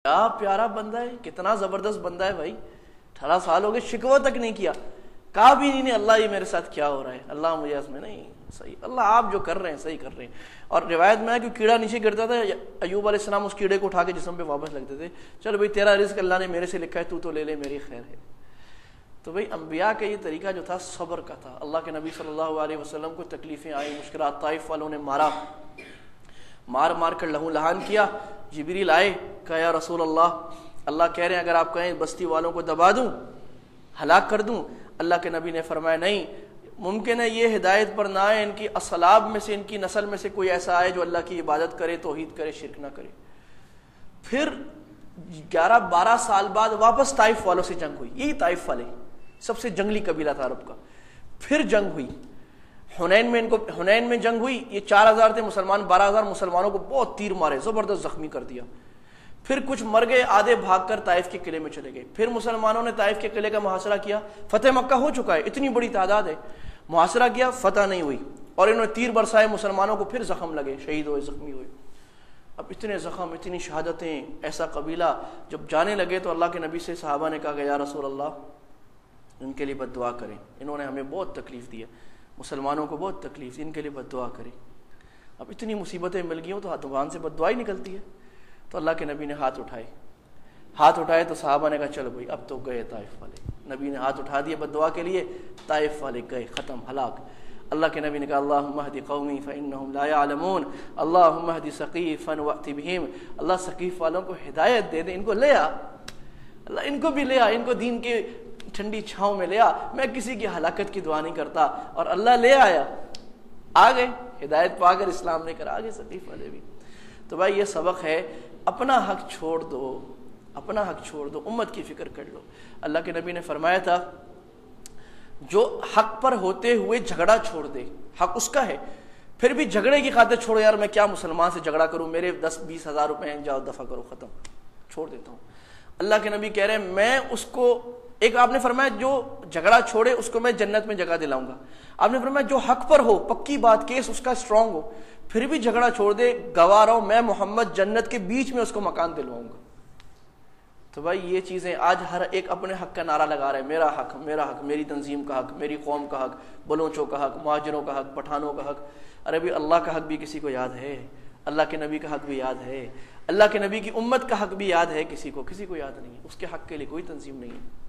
کیا پیارا بندہ ہے، کتنا زبردست بندہ ہے بھائی، 18 سال ہو گئے، شکوہ تک نہیں کیا، کہا بھی نہیں اللہ یہ میرے ساتھ کیا ہو رہا ہے، اللہ مجھے اس میں نہیں صحیح، اللہ آپ جو کر رہے ہیں صحیح کر رہے ہیں. اور روایت میں ہے کہ کیڑا نیچے گرتا تھا، ایوب علیہ السلام اس کیڑے کو اٹھا کے جسم پہ واپس لگتے تھے، چل بھائی تیرا رزق اللہ نے میرے سے لکھا ہے، تو لے لے، میری خیر ہے. تو بھائی انبیاء کا یہ طریقہ جو تھا صبر کا تھا. اللہ کے نبی صلی اللہ علیہ وسلم کو تکلیفیں آئی، مشکلات، طائف والوں نے مار کر لہو لہان کیا. جبریل آئے، کہا یا رسول اللہ کہہ رہے ہیں اگر آپ کہیں بستی والوں کو دبا دوں، ہلاک کر دوں. اللہ کے نبی نے فرمایا نہیں، ممکن ہے یہ ہدایت پر نہ آئے، ان کی اصلاب میں سے، ان کی نسل میں سے کوئی ایسا آئے جو اللہ کی عبادت کرے، توحید کرے، شرک نہ کرے. پھر 11-12 سال بعد واپس طائف والوں سے جنگ ہوئی. یہی طائف والے سب سے جنگلی قبیلہ تھا عرب کا. پھر جنگ ہوئی حنین میں جنگ ہوئی. یہ 4000 تھے مسلمان، 12000 مسلمانوں کو بہت تیر مارے، زبردست زخمی کر دیا. پھر کچھ مر گئے، آدھے بھاگ کر طائف کے قلعے میں چلے گئے. پھر مسلمانوں نے طائف کے قلعے کا محاصرہ کیا. فتح مکہ ہو چکا ہے، اتنی بڑی تعداد ہے، محاصرہ کیا، فتح نہیں ہوئی، اور انہوں نے تیر برسائے، مسلمانوں کو پھر زخم لگے، شہید ہوئے، زخمی ہوئے. اب اتنے زخم، اتنی شہادتیں، ایسا قبیلہ جب جانے لگے تو اللہ کے نبی سے صحابہ نے کہا کہ یا رسول اللہ ان کے لیے بد دعا کریں، انہوں نے ہمیں بہت تکلیف دی ہے، مسلمانوں کو بہت تکلیف، ان کے لیے بد دعا کریں. اب اتنی مصیبتیں مل گئی ہوں تو زبان سے بد دعا ہی نکلتی ہے. تو اللہ کے نبی نے ہاتھ اٹھائے تو صحابہ نے کہا چلو بھائی اب تو گئے طائف والے. نبی نے ہاتھ اٹھا دیے بد دعا کے لیے، طائف والے گئے، ختم، ہلاک. اللہ کے نبی نے کہا اللہم اہد قومی فانہم لا یعلمون، اللہم اہد ثقیفا وأت بہم، اللہ ثقیف والوں کو ہدایت دے دے، ان کو لے آ، اللہ ان کو بھی لے آ، ان کو دین کے ٹھنڈی چھاؤں میں لے آ. میں کسی کی ہلاکت کی دعا نہیں کرتا، اور اللہ لے آیا، آ گئے، ہدایت پا کر اسلام لے کر آ گئے ثقیف والے بھی. تو بھائی یہ سبق ہے، اپنا حق چھوڑ دو، اپنا حق چھوڑ دو، امت کی فکر کر لو. اللہ کے نبی نے فرمایا تھا جو حق پر ہوتے ہوئے جھگڑا چھوڑ دے، حق اس کا ہے، پھر بھی جھگڑے کی خاطر چھوڑو، یار میں کیا مسلمان سے جھگڑا کروں، میرے 10-20 ہزار روپے ہیں، جاؤ دفع کرو، ختم، چھوڑ دیتا ہوں. اللہ کے نبی کہہ رہے ہیں میں اس کو، ایک آپ نے فرمایا جو جھگڑا چھوڑے اس کو میں جنت میں جگہ دلاؤں گا. آپ نے فرمایا جو حق پر ہو، پکی بات، کیس اس کا اسٹرانگ ہو، پھر بھی جھگڑا چھوڑ دے، گواہ رہو میں محمد جنت کے بیچ میں اس کو مکان دلواؤں گا. تو بھائی یہ چیزیں آج ہر ایک اپنے حق کا نعرہ لگا رہا ہے، میرا حق، میرا حق، میری تنظیم کا حق، میری قوم کا حق، بلوچوں کا حق، مہاجروں کا حق، پٹھانوں کا حق. ارے بھی اللہ کا حق بھی کسی کو یاد ہے، اللہ کے نبی کا حق بھی یاد ہے، اللہ کے نبی کی امت کا حق بھی یاد ہے، کسی کو یاد نہیں ہے. اس کے حق کے لیے کوئی تنظیم نہیں ہے.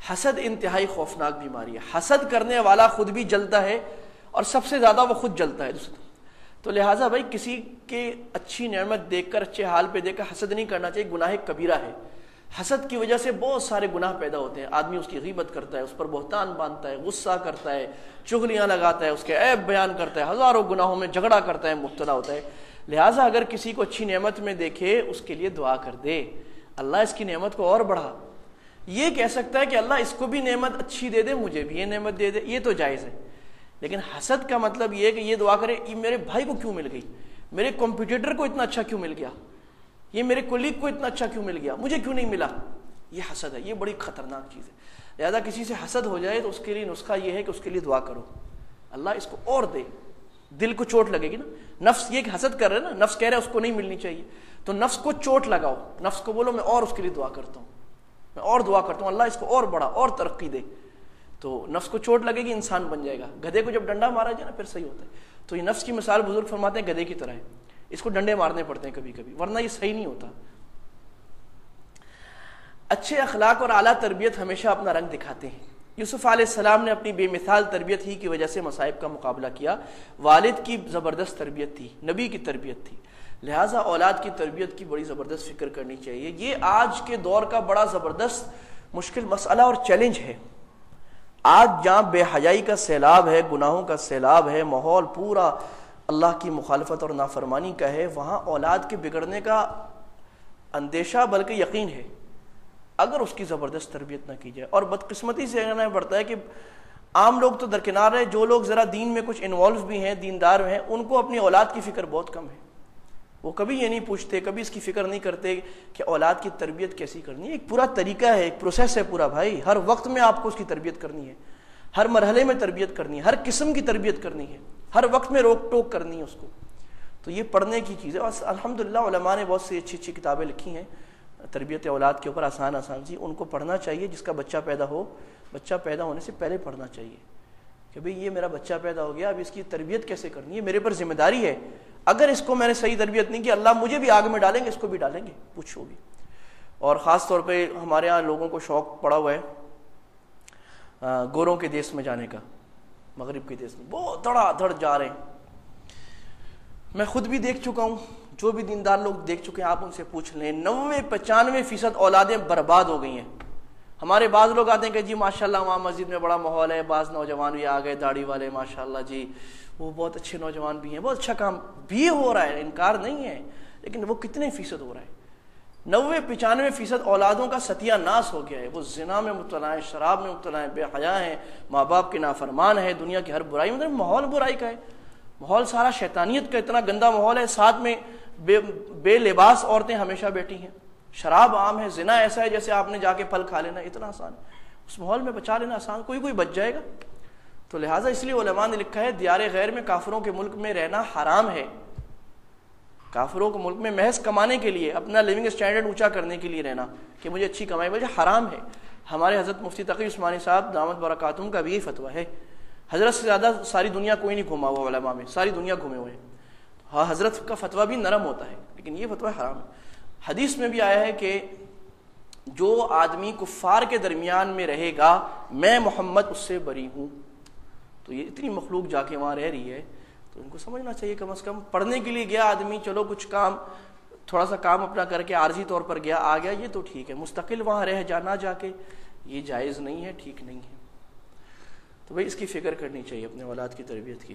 حسد انتہائی خوفناک بیماری ہے. حسد کرنے والا خود بھی جلتا ہے، اور سب سے زیادہ وہ خود جلتا ہے دوسروں. تو لہٰذا بھائی کسی کے اچھی نعمت دیکھ کر، اچھے حال پہ دیکھ کر حسد نہیں کرنا چاہیے. گناہ کبیرہ ہے. حسد کی وجہ سے بہت سارے گناہ پیدا ہوتے ہیں. آدمی اس کی غیبت کرتا ہے، اس پر بہتان باندھتا ہے، غصہ کرتا ہے، چغلیاں لگاتا ہے، اس کے عیب بیان کرتا ہے، ہزاروں گناہوں میں جھگڑا کرتا ہے، مبتلا ہوتا ہے. لہٰذا اگر کسی کو اچھی نعمت میں دیکھے اس کے لیے دعا کر دے، اللہ اس کی نعمت کو اور بڑھا. یہ کہہ سکتا ہے کہ اللہ اس کو بھی نعمت اچھی دے دے، مجھے بھی یہ نعمت دے دے، یہ تو جائز ہے. لیکن حسد کا مطلب یہ ہے کہ یہ دعا کرے یہ میرے بھائی کو کیوں مل گئی، میرے کمپیٹیٹر کو اتنا اچھا کیوں مل گیا، یہ میرے کولیگ کو اتنا اچھا کیوں مل گیا، مجھے کیوں نہیں ملا. یہ حسد ہے، یہ بڑی خطرناک چیز ہے. لہذا کسی سے حسد ہو جائے تو اس کے لیے نسخہ یہ ہے کہ اس کے لیے دعا کرو اللہ اس کو اور دے. دل کو چوٹ لگے گی نا، نفس یہ کہ حسد کر رہے نا، نفس کہہ رہا ہے اس کو نہیں ملنی چاہیے، تو نفس کو چوٹ لگاؤ، نفس کو بولو میں اور اس کے لیے دعا کرتا ہوں، میں اور دعا کرتا ہوں اللہ اس کو اور بڑھا، اور ترقی دے. تو نفس کو چوٹ لگے گی، انسان بن جائے گا. گدھے کو جب ڈنڈا مارا جائے نا پھر صحیح ہوتا ہے. تو یہ نفس کی مثال بزرگ فرماتے ہیں گدھے کی طرح ہے، اس کو ڈنڈے مارنے پڑتے ہیں کبھی کبھی، ورنہ یہ صحیح نہیں ہوتا. اچھے اخلاق اور اعلیٰ تربیت ہمیشہ اپنا رنگ دکھاتے ہیں. یوسف علیہ السلام نے اپنی بے مثال تربیت ہی کی وجہ سے مصائب کا مقابلہ کیا. والد کی زبردست تربیت تھی، نبی کی تربیت تھی. لہٰذا اولاد کی تربیت کی بڑی زبردست فکر کرنی چاہیے. یہ آج کے دور کا بڑا زبردست مشکل مسئلہ اور چیلنج ہے. آج جہاں بے حیائی کا سیلاب ہے، گناہوں کا سیلاب ہے، ماحول پورا اللہ کی مخالفت اور نافرمانی کا ہے، وہاں اولاد کے بگڑنے کا اندیشہ بلکہ یقین ہے اگر اس کی زبردست تربیت نہ کی جائے. اور بدقسمتی سے کہنا پڑتا ہے کہ عام لوگ تو درکنار ہے، جو لوگ ذرا دین میں کچھ انوالو بھی ہیں، دیندار ہیں، ان کو اپنی اولاد کی فکر بہت کم ہے. وہ کبھی یہ نہیں پوچھتے، کبھی اس کی فکر نہیں کرتے کہ اولاد کی تربیت کیسی کرنی ہے. ایک پورا طریقہ ہے، ایک پروسیس ہے پورا بھائی. ہر وقت میں آپ کو اس کی تربیت کرنی ہے، ہر مرحلے میں تربیت کرنی ہے، ہر قسم کی تربیت کرنی ہے، ہر وقت میں روک ٹوک کرنی ہے اس کو. تو یہ پڑھنے کی چیز ہے. اور الحمدللہ علماء نے بہت سی اچھی اچھی کتابیں لکھی ہیں تربیت اولاد کے اوپر، آسان سی، ان کو پڑھنا چاہیے. جس کا بچہ پیدا ہو، بچہ پیدا ہونے سے پہلے پڑھنا چاہیے کہ بھئی یہ میرا بچہ پیدا ہو گیا، اب اس کی تربیت کیسے کرنی ہے، میرے پر ذمہ داری ہے. اگر اس کو میں نے صحیح تربیت نہیں کی، اللہ مجھے بھی آگ میں ڈالیں گے، اس کو بھی ڈالیں گے، پوچھو بھی. اور خاص طور پہ ہمارے ہاں لوگوں کو شوق پڑا ہوا ہے گوروں کے دیس میں جانے کا، مغرب کے دیس میں بہت دھڑا دھڑ جا رہے ہیں. میں خود بھی دیکھ چکا ہوں، جو بھی دیندار لوگ دیکھ چکے ہیں آپ ان سے پوچھ لیں، 90-95% اولادیں برباد ہو گئی ہیں. ہمارے بعض لوگ آتے ہیں کہ جی ماشاءاللہ وہاں مسجد میں بڑا ماحول ہے، بعض نوجوان بھی آ گئے داڑھی والے ماشاءاللہ جی، وہ بہت اچھے نوجوان بھی ہیں، بہت اچھا کام بھی ہو رہا ہے، انکار نہیں ہے، لیکن وہ کتنے فیصد ہو رہا ہے؟ 90-95% اولادوں کا ستیہ ناس ہو گیا ہے. وہ زنا میں مبتلا ہیں، شراب میں مبتلا ہیں، بے حیا ہیں، ماں باپ کے نافرمان ہیں، دنیا کی ہر برائی، مطلب ماحول برائی کا ہے، ماحول سارا شیطانیت کا، اتنا گندا ماحول ہے. ساتھ میں بے لباس عورتیں ہمیشہ بیٹھی ہیں، شراب عام ہے، زنا ایسا ہے جیسے آپ نے جا کے پھل کھا لینا، اتنا آسان ہے. اس ماحول میں بچا لینا آسان، کوئی بچ جائے گا. تو لہٰذا اس لیے علماء نے لکھا ہے دیار غیر میں، کافروں کے ملک میں رہنا حرام ہے. کافروں کے ملک میں محض کمانے کے لیے، اپنا لیونگ اسٹینڈرڈ اونچا کرنے کے لیے رہنا کہ مجھے اچھی کمائی ملے، حرام ہے. ہمارے حضرت مفتی تقی عثمانی صاحب دامت برکاتہم کا بھی یہی فتویٰ ہے. حضرت سے زیادہ ساری دنیا کوئی نہیں گھوما ہوا علماء میں، ساری دنیا گھومے ہوئے ہیں. ہاں حضرت کا فتویٰ بھی نرم ہوتا ہے، لیکن یہ فتویٰ حرام ہے. حدیث میں بھی آیا ہے کہ جو آدمی کفار کے درمیان میں رہے گا میں محمد اس سے بری ہوں. تو یہ اتنی مخلوق جا کے وہاں رہ رہی ہے تو ان کو سمجھنا چاہیے کم از کم. پڑھنے کے لیے گیا آدمی، چلو کچھ کام، تھوڑا سا کام اپنا کر کے عارضی طور پر گیا آ گیا، یہ تو ٹھیک ہے. مستقل وہاں رہ جانا جا کے یہ جائز نہیں ہے، ٹھیک نہیں ہے. تو بھئی اس کی فکر کرنی چاہیے اپنے اولاد کی تربیت کی.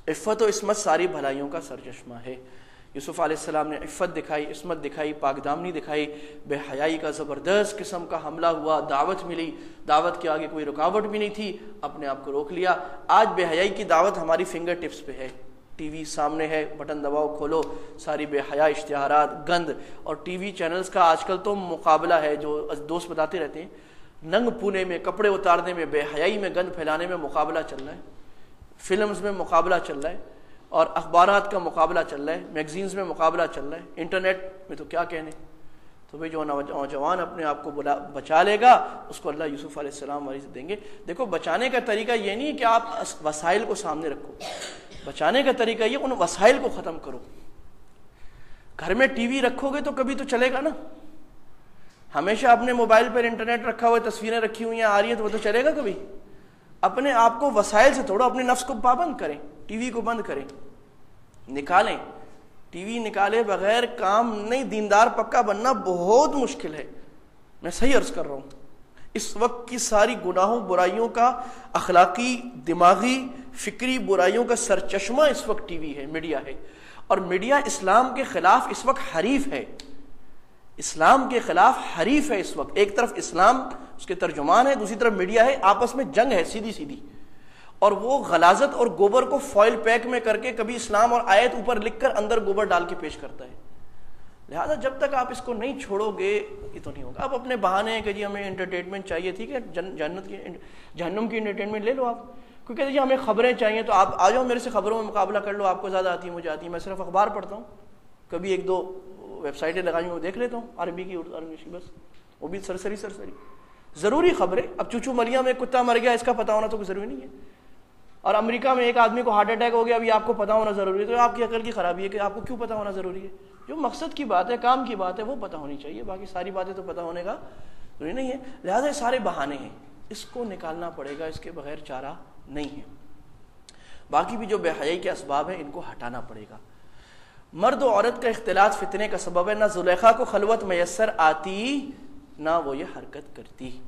عفت و عصمت ساری بھلائیوں کا سرچشمہ ہے. یوسف علیہ السلام نے عفت دکھائی، عصمت دکھائی، پاک دامنی دکھائی. بے حیائی کا زبردست قسم کا حملہ ہوا، دعوت ملی، دعوت کے آگے کوئی رکاوٹ بھی نہیں تھی، اپنے آپ کو روک لیا. آج بے حیائی کی دعوت ہماری فنگر ٹپس پہ ہے، ٹی وی سامنے ہے، بٹن دباؤ کھولو، ساری بے حیا اشتہارات، گند. اور ٹی وی چینلز کا آج کل تو مقابلہ ہے، جو دوست بتاتے رہتے ہیں، ننگ پونے میں، کپڑے اتارنے میں، بے حیائی میں، گند پھیلانے میں مقابلہ چل رہا ہے. فلمز میں مقابلہ چل رہا ہے، اور اخبارات کا مقابلہ چل رہا ہے، میگزینز میں مقابلہ چل رہا ہے، انٹرنیٹ میں تو کیا کہنے. تو بھئی جو نوجوان اپنے آپ کو بچا لے گا اس کو اللہ یوسف علیہ السلام والی سے دیں گے. دیکھو بچانے کا طریقہ یہ نہیں کہ آپ وسائل کو سامنے رکھو، بچانے کا طریقہ یہ ان وسائل کو ختم کرو. گھر میں ٹی وی رکھو گے تو کبھی تو چلے گا نا. ہمیشہ اپنے موبائل پر انٹرنیٹ رکھا ہوا ہے، تصویریں رکھی ہوئی ہیں آ رہی ہیں، تو وہ تو چلے گا کبھی. اپنے آپ کو وسائل سے توڑو، اپنے نفس کو پابند کریں، ٹی وی کو بند کریں، نکالیں. ٹی وی نکالے بغیر کام نہیں. دیندار پکا بننا بہت مشکل ہے، میں صحیح عرض کر رہا ہوں. اس وقت کی ساری گناہوں برائیوں کا، اخلاقی، دماغی، فکری برائیوں کا سرچشمہ اس وقت ٹی وی ہے، میڈیا ہے. اور میڈیا اسلام کے خلاف اس وقت حریف ہے، اسلام کے خلاف حریف ہے اس وقت. ایک طرف اسلام اس کے ترجمان ہے، دوسری طرف میڈیا ہے، آپس میں جنگ ہے سیدھی سیدھی. اور وہ غلاظت اور گوبر کو فوائل پیک میں کر کے کبھی اسلام اور آیت اوپر لکھ کر اندر گوبر ڈال کے پیش کرتا ہے. لہذا جب تک آپ اس کو نہیں چھوڑو گے یہ تو نہیں ہوگا. آپ اپنے بہانے ہیں کہ جی ہمیں انٹرٹینمنٹ چاہیے، ٹھیک ہے، جہنم کی انٹرٹینمنٹ لے لو آپ. کوئی کہتے جی ہمیں خبریں چاہیے تو آپ آ جاؤ میرے سے خبروں میں مقابلہ کر لو، آپ کو زیادہ آتی ہے مجھے آتی ہے. میں صرف اخبار پڑھتا ہوں، کبھی ایک دو ویب سائٹیں لگائی ہیں وہ دیکھ لیتا ہوں، عربی کی انگلش کی، بس وہ بھی سرسری. ضروری خبریں. اب چوچو ملیاں میں کتا مر گیا اس کا پتہ ہونا تو کوئی ضروری نہیں ہے. اور امریکہ میں ایک آدمی کو ہارٹ اٹیک ہو گیا، ابھی آپ کو پتہ ہونا ضروری ہے. تو آپ کی عقل کی خرابی ہے کہ آپ کو کیوں پتہ ہونا ضروری ہے. جو مقصد کی بات ہے، کام کی بات ہے، وہ پتہ ہونی چاہیے. باقی ساری باتیں تو پتہ ہونے کا ضروری نہیں ہے. لہٰذا یہ سارے بہانے ہیں، اس کو نکالنا پڑے گا، اس کے بغیر چارہ نہیں ہے. باقی بھی جو بے حیائی کے اسباب ہیں ان کو ہٹانا پڑے گا. مرد و عورت کا اختلاط فتنے کا سبب ہے. نہ زلیخا کو خلوت میسر آتی نہ وہ یہ حرکت کرتی.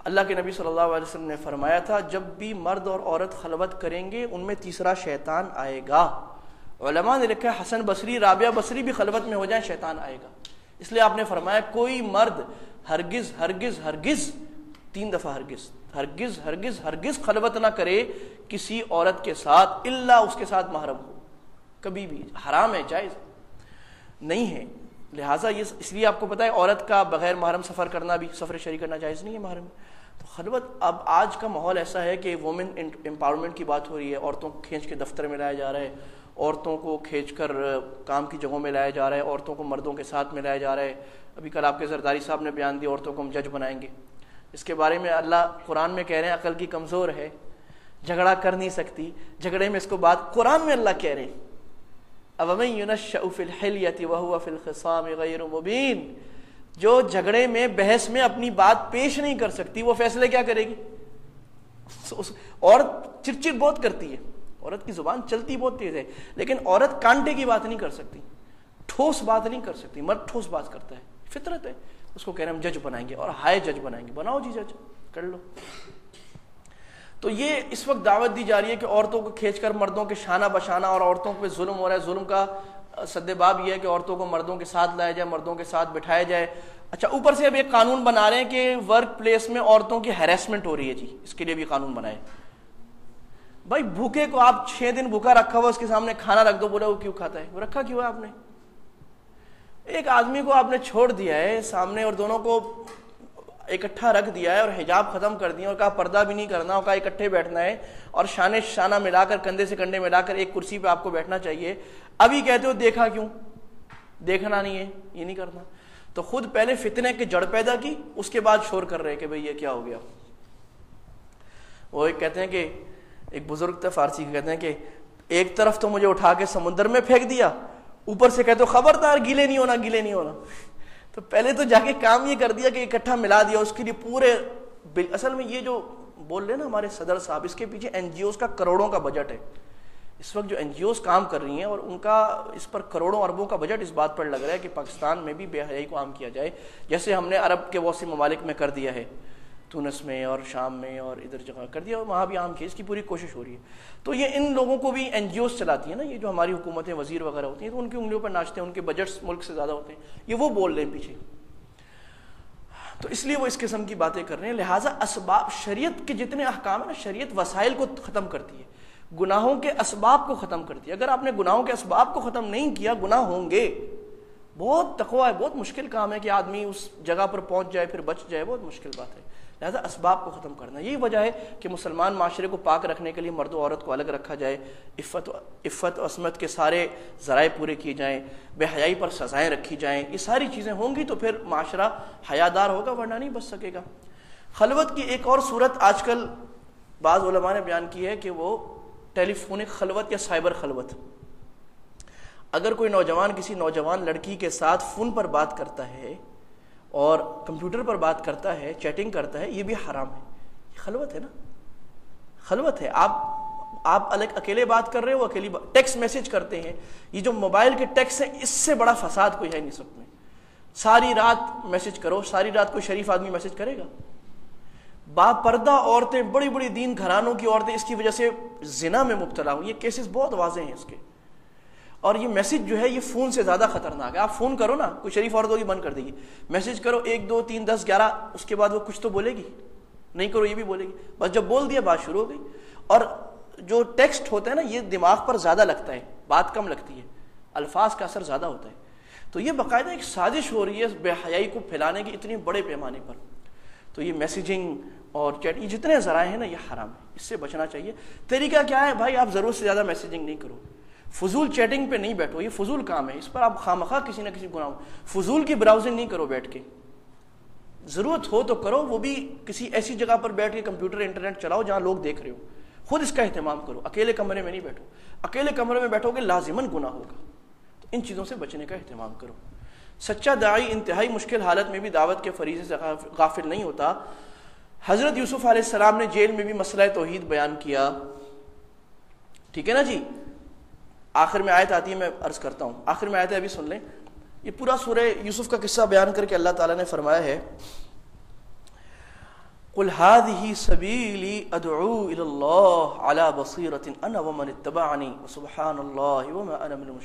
اللہ کے نبی صلی اللہ علیہ وسلم نے فرمایا تھا جب بھی مرد اور عورت خلوت کریں گے ان میں تیسرا شیطان آئے گا. علماء نے لکھا ہے حسن بصری، رابعہ بصری بھی خلوت میں ہو جائیں شیطان آئے گا. اس لیے آپ نے فرمایا کوئی مرد ہرگز ہرگز ہرگز، 3 دفعہ ہرگز ہرگز ہرگز ہرگز خلوت نہ کرے کسی عورت کے ساتھ الا اس کے ساتھ محرم ہو. کبھی بھی حرام ہے، جائز نہیں ہے. لہٰذا یہ اس لیے آپ کو پتہ ہے عورت کا بغیر محرم سفر کرنا بھی، سفر شریع کرنا جائز نہیں ہے محرم. تو خلوت، اب آج کا ماحول ایسا ہے کہ وومن امپاورمنٹ کی بات ہو رہی ہے، عورتوں کو کھینچ کے دفتر میں لایا جا رہا ہے، عورتوں کو کھینچ کر کام کی جگہوں میں لایا جا رہا ہے، عورتوں کو مردوں کے ساتھ ملایا جا رہا ہے. ابھی کل آپ کے زرداری صاحب نے بیان دیا عورتوں کو ہم جج بنائیں گے. اس کے بارے میں اللہ قرآن میں کہہ رہے ہیں عقل کی کمزور ہے، جھگڑا کر نہیں سکتی. جھگڑے میں اس کو بات قرآن میں اللہ کہہ رہے ہیں اَوَمَن يُنَشَّأُ فِي الْحِلْيَةِ وَهُوَ فِي الْخِصَامِ غَيْرُ مُبِينٍ. جو جھگڑے میں بحث میں اپنی بات پیش نہیں کر سکتی وہ فیصلے کیا کرے گی؟ عورت چڑچڑ بہت کرتی ہے، عورت کی زبان چلتی بہت تیز ہے، لیکن عورت کانٹے کی بات نہیں کر سکتی، ٹھوس بات نہیں کر سکتی. مرد ٹھوس بات کرتا ہے، فطرت ہے. اس کو کہہ رہے ہیں ہم جج بنائیں گے، اور ہائے جج بنائیں گے. بناؤ جی جج، کر لو. تو یہ اس وقت دعوت دی جا رہی ہے کہ عورتوں کو کھینچ کر مردوں کے شانہ بشانہ، اور عورتوں پہ ظلم ہو رہا ہے. ظلم کا سد باب یہ ہے کہ عورتوں کو مردوں کے ساتھ لایا جائے، مردوں کے ساتھ بٹھایا جائے. اچھا، اوپر سے اب ایک قانون بنا رہے ہیں کہ ورک پلیس میں عورتوں کی ہیراسمنٹ ہو رہی ہے. جی اس کے لیے بھی قانون بنائے. بھائی بھوکے کو آپ 6 دن بھوکا رکھا ہوا، اس کے سامنے کھانا رکھ دو، بولا وہ کیوں کھاتا ہے؟ وہ رکھا کیوں ہے آپ نے؟ ایک آدمی کو آپ نے چھوڑ دیا ہے سامنے اور دونوں کو اکٹھا رکھ دیا ہے اور حجاب ختم کر دیا اور کہا پردہ بھی نہیں کرنا، اور کہا اکٹھے بیٹھنا ہے اور شانہ ملا کر، کندھے سے کندھے ملا کر ایک کرسی پہ آپ کو بیٹھنا چاہیے. ابھی کہتے ہو دیکھا کیوں؟ دیکھنا نہیں ہے، یہ نہیں کرنا. تو خود پہلے فتنے کی جڑ پیدا کی، اس کے بعد شور کر رہے کہ بھئی یہ کیا ہو گیا. وہ ایک کہتے ہیں کہ ایک بزرگ تھے فارسی کے، کہتے ہیں کہ ایک طرف تو مجھے اٹھا کے سمندر میں پھینک دیا، اوپر سے کہتے ہو خبردار گیلے نہیں ہونا، گیلے نہیں ہونا. تو پہلے تو جا کے کام یہ کر دیا کہ اکٹھا ملا دیا. اس کے لیے پورے اصل میں یہ جو بول رہے ہیں نا ہمارے صدر صاحب، اس کے پیچھے این جی اوز کا کروڑوں کا بجٹ ہے. اس وقت جو این جی اوز کام کر رہی ہیں اور ان کا اس پر کروڑوں اربوں کا بجٹ اس بات پر لگ رہا ہے کہ پاکستان میں بھی بے حیائی کو عام کیا جائے، جیسے ہم نے عرب کے بہت سے ممالک میں کر دیا ہے، تونس میں اور شام میں اور ادھر جگہ کر دیا، اور وہاں بھی عام کیا. اس کی پوری کوشش ہو رہی ہے. تو یہ ان لوگوں کو بھی این جی اوز چلاتی ہیں نا، یہ جو ہماری حکومتیں وزیر وغیرہ ہوتی ہیں تو ان کی انگلیوں پر ناچتے ہیں، ان کے بجٹس ملک سے زیادہ ہوتے ہیں. یہ وہ بول رہے ہیں پیچھے، تو اس لیے وہ اس قسم کی باتیں کر رہے ہیں. لہٰذا اسباب، شریعت کے جتنے احکام ہیں نا، شریعت وسائل کو ختم کرتی ہے، گناہوں کے اسباب کو ختم کرتی ہے. اگر آپ نے گناہوں کے اسباب کو ختم نہیں کیا، گناہ ہوں گے. بہت تقویٰ ہے، بہت مشکل کام ہے کہ آدمی اس جگہ پر پہنچ جائے پھر بچ جائے، بہت مشکل بات ہے. لہذا اسباب کو ختم کرنا، یہی وجہ ہے کہ مسلمان معاشرے کو پاک رکھنے کے لیے مرد و عورت کو الگ رکھا جائے، عفت و عصمت کے سارے ذرائع پورے کیے جائیں، بے حیائی پر سزائیں رکھی جائیں. یہ ساری چیزیں ہوں گی تو پھر معاشرہ حیادار ہوگا، ورنہ نہیں بچ سکے گا. خلوت کی ایک اور صورت آج کل بعض علماء نے بیان کی ہے کہ وہ ٹیلی فونک خلوت یا سائبر خلوت. اگر کوئی نوجوان کسی نوجوان لڑکی کے ساتھ فون پر بات کرتا ہے اور کمپیوٹر پر بات کرتا ہے، چیٹنگ کرتا ہے، یہ بھی حرام ہے. یہ خلوت ہے نا، خلوت ہے. آپ الگ اکیلے بات کر رہے ہو، اکیلی ٹیکسٹ میسج کرتے ہیں. یہ جو موبائل کے ٹیکسٹ ہیں، اس سے بڑا فساد کوئی ہے نہیں سب میں. ساری رات میسج کرو، ساری رات کوئی شریف آدمی میسج کرے گا؟ باپردہ عورتیں، بڑی بڑی دین گھرانوں کی عورتیں اس کی وجہ سے زنا میں مبتلا ہوں. یہ کیسز بہت واضح ہیں اس کے. اور یہ میسج جو ہے یہ فون سے زیادہ خطرناک ہے. آپ فون کرو نا، کوئی شریف عورت ہوگی بند کر دے گی. میسج کرو 1 2 3 10 11، اس کے بعد وہ کچھ تو بولے گی، نہیں کرو یہ بھی بولے گی. بس جب بول دیا بات شروع ہو گئی. اور جو ٹیکسٹ ہوتا ہے نا، یہ دماغ پر زیادہ لگتا ہے، بات کم لگتی ہے، الفاظ کا اثر زیادہ ہوتا ہے. تو یہ باقاعدہ ایک سازش ہو رہی ہے بے حیائی کو پھیلانے کی اتنی بڑے پیمانے پر. تو یہ میسیجنگ اور چیٹ، یہ جتنے ذرائع ہیں نا یہ حرام ہے، اس سے بچنا چاہیے. طریقہ کیا ہے بھائی؟ آپ ضرورت سے زیادہ میسیجنگ نہیں کرو، فضول چیٹنگ پہ نہیں بیٹھو، یہ فضول کام ہے. اس پر آپ خواہ کسی نہ کسی گناہ، فضول کی براؤزنگ نہیں کرو بیٹھ کے. ضرورت ہو تو کرو، وہ بھی کسی ایسی جگہ پر بیٹھ کے کمپیوٹر انٹرنیٹ چلاؤ جہاں لوگ دیکھ رہے ہو. خود اس کا اہتمام کرو، اکیلے کمرے میں نہیں بیٹھو. اکیلے کمرے میں بیٹھو گے لازماً گناہ ہوگا. تو ان چیزوں سے بچنے کا اہتمام کرو. سچا داعی انتہائی مشکل حالت میں بھی دعوت کے فریضے سے غافل نہیں ہوتا. حضرت یوسف علیہ السلام نے جیل میں بھی مسئلہ توحید بیان کیا. ٹھیک ہے نا جی. آخر میں آیت آتی ہے، میں عرض کرتا ہوں، آخر میں آیت ہے، ابھی سن لیں. یہ پورا سورہ یوسف کا قصہ بیان کر کے اللہ تعالیٰ نے فرمایا ہے قُلْ هَٰذِهِ سَبِيلِي أَدْعُو إِلَى اللَّهِ عَلَىٰ بَصِيرَةٍ أَنَا وَمَنِ اتَّبَعَنِي وَسُبْحَانَ اللَّهِ وَمَا أَنَا مِنَ الْمُشْرِكِينَ.